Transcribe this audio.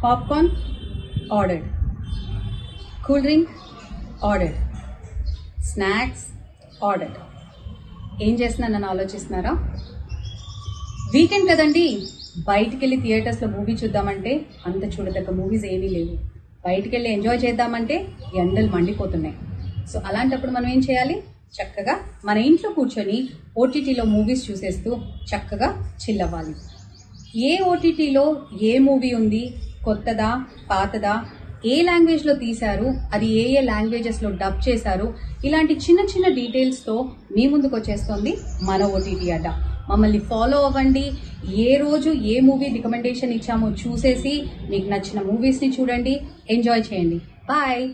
Popcorn ordered, cool drink ordered, snacks ordered. ఏం చేస్తున్నానని ఆలోచిస్తున్నారా? వీకెండ్ కదండి, బయటికి వెళ్ళి థియేటర్స్లో మూవీ చూద్దామంటే అంత చూడదగ్గ మూవీస్ ఏమీ లేవు. బయటికి వెళ్ళి ఎంజాయ్ చేద్దామంటే ఎండలు మండిపోతున్నాయి. సో అలాంటప్పుడు మనం ఏం చేయాలి? చక్కగా మన ఇంట్లో కూర్చొని ఓటీటీలో మూవీస్ చూసేస్తూ చక్కగా చిల్ అవ్వాలి. ఏ ఓటీటీలో ఏ మూవీ ఉంది, కొత్తదా పాతదా, ఏ లాంగ్వేజ్లో తీశారు, అది ఏ ఏ లాంగ్వేజెస్లో డబ్ చేశారు, ఇలాంటి చిన్న చిన్న డీటెయిల్స్తో మీ ముందుకు వచ్చేస్తుంది మన ఓటీటీ అడ్డా. మమ్మల్ని ఫాలో అవ్వండి. ఏ రోజు ఏ మూవీ రికమెండేషన్ ఇచ్చామో చూసేసి మీకు నచ్చిన మూవీస్ని చూడండి, ఎంజాయ్ చేయండి. బాయ్.